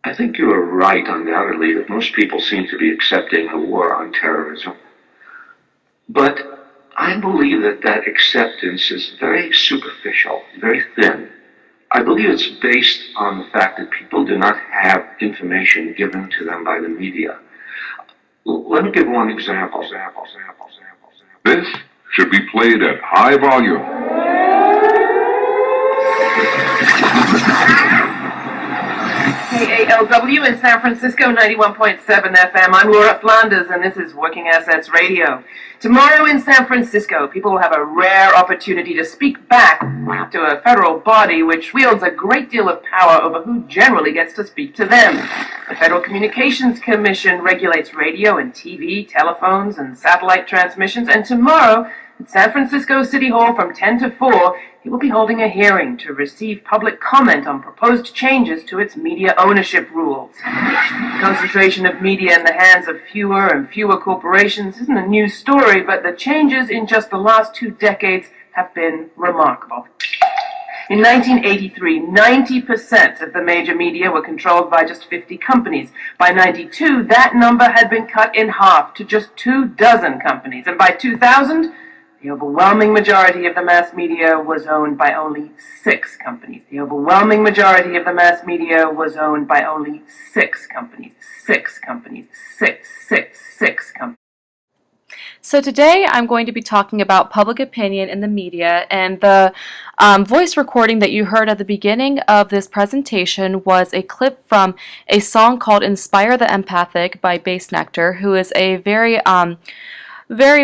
I think you are right, undoubtedly, that most people seem to be accepting the war on terrorism. But I believe that that acceptance is very superficial, very thin. I believe it's based on the fact that people do not have information given to them by the media. Let me give one example. This should be played at high volume. KALW in San Francisco, 91.7 FM. I'm Laura Flanders, and this is Working Assets Radio. Tomorrow in San Francisco, people will have a rare opportunity to speak back to a federal body which wields a great deal of power over who generally gets to speak to them. The Federal Communications Commission regulates radio and TV, telephones, and satellite transmissions, and tomorrow, at San Francisco City Hall from 10 to 4, he will be holding a hearing to receive public comment on proposed changes to its media ownership rules. The concentration of media in the hands of fewer and fewer corporations isn't a new story, but the changes in just the last 2 decades have been remarkable. In 1983, 90% of the major media were controlled by just 50 companies. By 92, that number had been cut in half to just 24 companies. And by 2000, the overwhelming majority of the mass media was owned by only 6 companies. The overwhelming majority of the mass media was owned by only 6 companies. 6 companies. 6 companies. So today I'm going to be talking about public opinion in the media, and the voice recording that you heard at the beginning of this presentation was a clip from a song called Inspire the Empathic by Bassnectar, who is a very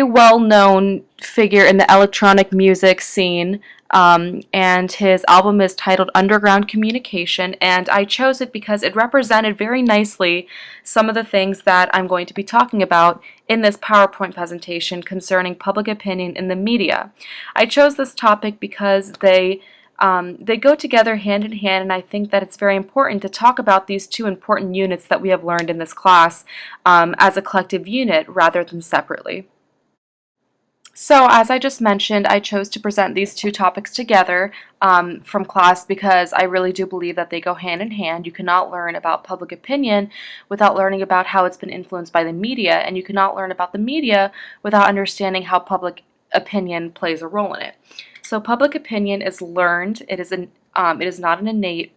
well-known figure in the electronic music scene, and his album is titled Underground Communication, and I chose it because it represented very nicely some of the things that I'm going to be talking about in this PowerPoint presentation concerning public opinion in the media. I chose this topic because they go together hand in hand, and I think that it's very important to talk about these two important units that we have learned in this class as a collective unit rather than separately. So, as I just mentioned, I chose to present these two topics together from class because I really do believe that they go hand in hand. You cannot learn about public opinion without learning about how it's been influenced by the media, and you cannot learn about the media without understanding how public opinion plays a role in it. So, public opinion is learned. It is not an innate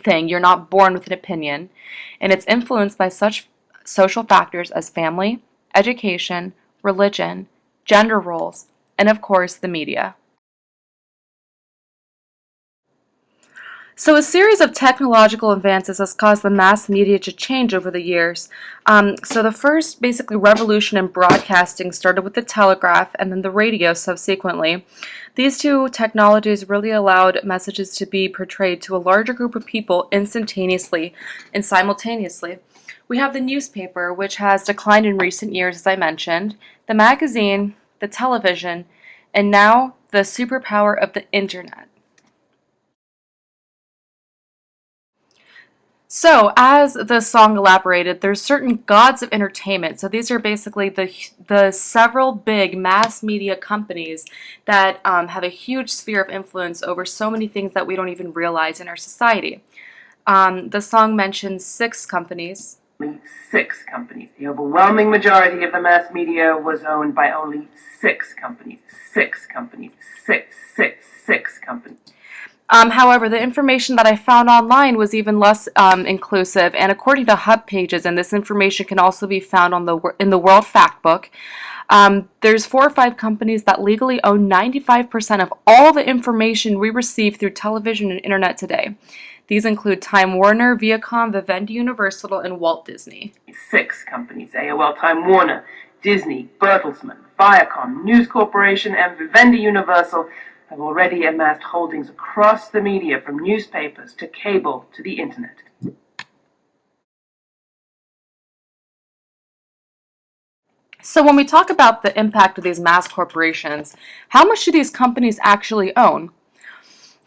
thing. You're not born with an opinion, and it's influenced by such social factors as family, education, religion, gender roles, and of course the media. So a series of technological advances has caused the mass media to change over the years. So the first basically revolution in broadcasting started with the telegraph and then the radio subsequently. These two technologies really allowed messages to be portrayed to a larger group of people instantaneously and simultaneously. We have the newspaper, which has declined in recent years, as I mentioned, the magazine, the television, and now the superpower of the internet. So, as the song elaborated, there's certain gods of entertainment. So these are basically the several big mass media companies that have a huge sphere of influence over so many things that we don't even realize in our society. The song mentions 6 companies. 6 companies. The overwhelming majority of the mass media was owned by only 6 companies. 6 companies. 6 companies. However, the information that I found online was even less inclusive, and according to Hub Pages, and this information can also be found in the World Factbook, there's 4 or 5 companies that legally own 95% of all the information we receive through television and internet today. These include Time Warner, Viacom, Vivendi Universal, and Walt Disney. 6 companies: AOL, Time Warner, Disney, Bertelsmann, Viacom, News Corporation, and Vivendi Universal have already amassed holdings across the media, from newspapers to cable to the internet. So when we talk about the impact of these mass corporations, how much do these companies actually own?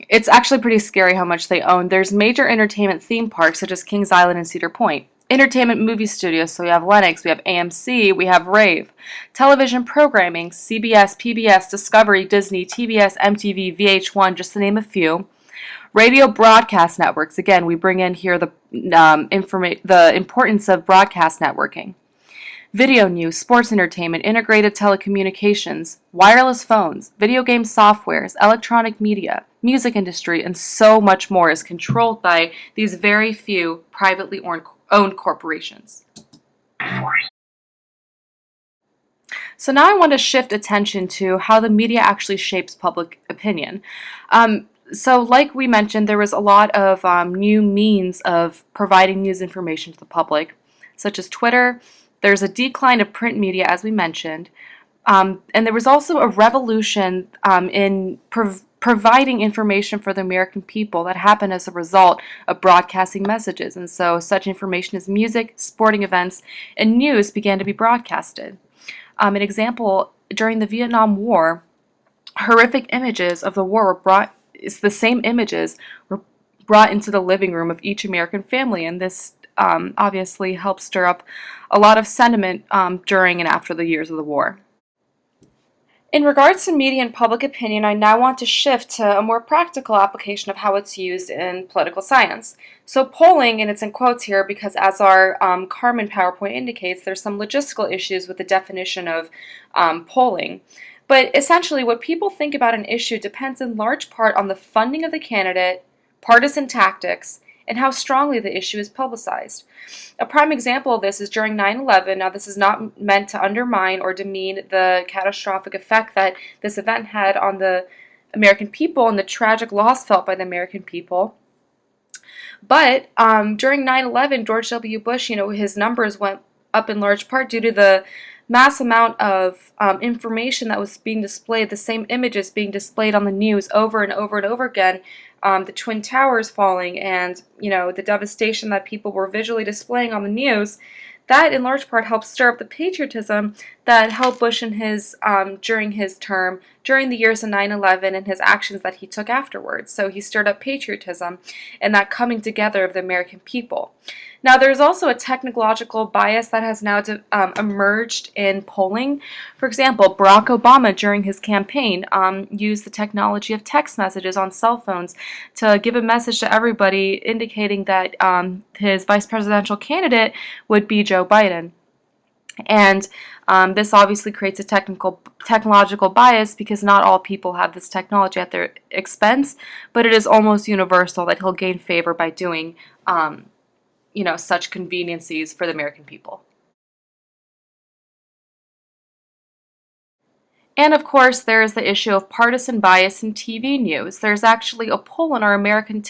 It's actually pretty scary how much they own. There's major entertainment theme parks such as Kings Island and Cedar Point. Entertainment movie studios, so we have Lennox, we have AMC, we have Rave. Television programming, CBS, PBS, Discovery, Disney, TBS, MTV, VH1, just to name a few. Radio broadcast networks, again, we bring in here the importance of broadcast networking. Video news, sports entertainment, integrated telecommunications, wireless phones, video game softwares, electronic media, music industry, and so much more is controlled by these very few privately owned corporations. So now I want to shift attention to how the media actually shapes public opinion. So like we mentioned, there was a lot of new means of providing news information to the public, such as Twitter. There's a decline of print media, as we mentioned, and there was also a revolution in providing information for the American people that happened as a result of broadcasting messages. And so such information as music, sporting events, and news began to be broadcasted. An example, during the Vietnam War, horrific images of the war the same images were brought into the living room of each American family, and this obviously helped stir up a lot of sentiment during and after the years of the war. In regards to media and public opinion, I now want to shift to a more practical application of how it's used in political science. So polling, and it's in quotes here because as our Carmen PowerPoint indicates, there's some logistical issues with the definition of polling. But essentially, what people think about an issue depends in large part on the funding of the candidate, partisan tactics, and how strongly the issue is publicized. A prime example of this is during 9/11. Now, this is not meant to undermine or demean the catastrophic effect that this event had on the American people and the tragic loss felt by the American people. But during 9/11, George W. Bush, his numbers went up in large part due to the mass amount of information that was being displayed, the same images being displayed on the news over and over and over again, the Twin Towers falling and, the devastation that people were visually displaying on the news. That in large part helped stir up the patriotism that helped Bush in during his term, during the years of 9/11 and his actions that he took afterwards. So he stirred up patriotism and that coming together of the American people. Now, there's also a technological bias that has now emerged in polling. For example, Barack Obama, during his campaign, used the technology of text messages on cell phones to give a message to everybody indicating that his vice presidential candidate would be Joe Biden. And this obviously creates a technological bias because not all people have this technology at their expense, but it is almost universal that he'll gain favor by doing such conveniences for the American people. And of course, there is the issue of partisan bias in TV news. There's actually a poll in our American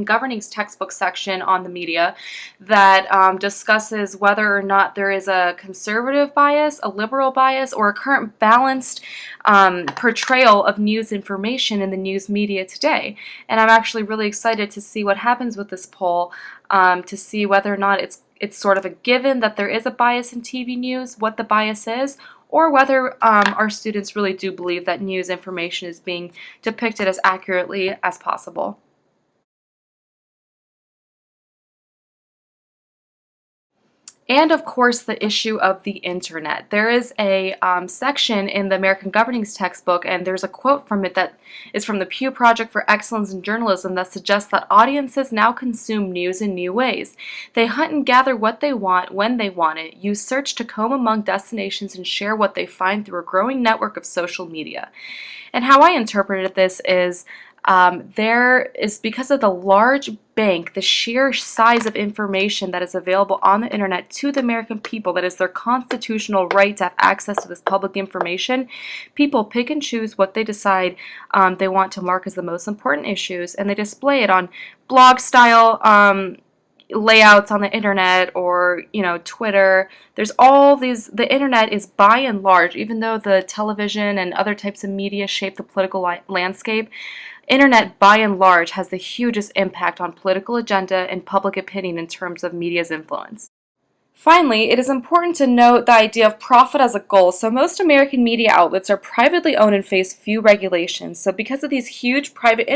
Governing's textbook section on the media that discusses whether or not there is a conservative bias, a liberal bias, or a current balanced portrayal of news information in the news media today. And I'm actually really excited to see what happens with this poll, to see whether or not it's sort of a given that there is a bias in TV news, what the bias is, or whether our students really do believe that news information is being depicted as accurately as possible. And of course, the issue of the internet. There is a section in the American Governing's textbook, and there's a quote from it that is from the Pew Project for Excellence in Journalism that suggests that audiences now consume news in new ways. They hunt and gather what they want when they want it, use search to comb among destinations, and share what they find through a growing network of social media. And how I interpreted this is there is, because of the large bank, the sheer size of information that is available on the internet to the American people, that is their constitutional right to have access to this public information, people pick and choose what they decide they want to mark as the most important issues, and they display it on blog style layouts on the internet or Twitter. There's all these. The internet is by and large, even though the television and other types of media shape the political landscape, internet by and large has the hugest impact on political agenda and public opinion in terms of media's influence. Finally, it is important to note the idea of profit as a goal. So most American media outlets are privately owned and face few regulations. So because of these huge private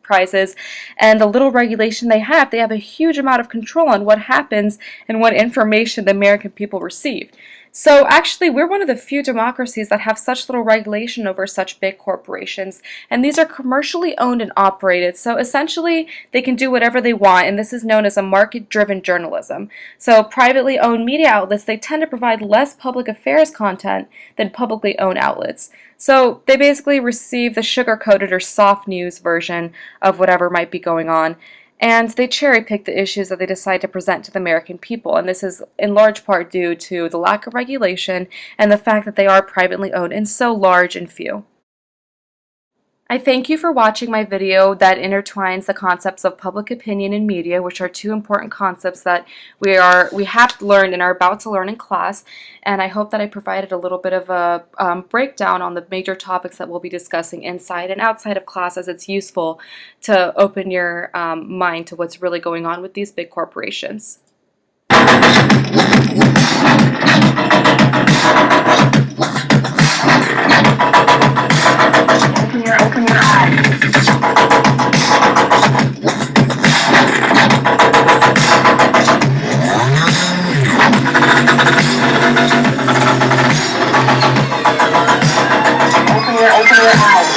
enterprises, and the little regulation they have a huge amount of control on what happens and what information the American people receive. So actually, we're one of the few democracies that have such little regulation over such big corporations, and these are commercially owned and operated, so essentially they can do whatever they want, and this is known as a market-driven journalism. So privately owned media outlets, they tend to provide less public affairs content than publicly owned outlets. So they basically receive the sugar-coated or soft news version of whatever might be going on, and they cherry-pick the issues that they decide to present to the American people, and this is in large part due to the lack of regulation and the fact that they are privately owned and so large and few. I thank you for watching my video that intertwines the concepts of public opinion and media, which are two important concepts that we have learned and are about to learn in class, and I hope that I provided a little bit of a breakdown on the major topics that we'll be discussing inside and outside of class, as it's useful to open your mind to what's really going on with these big corporations. Open your eyes. Open your eyes.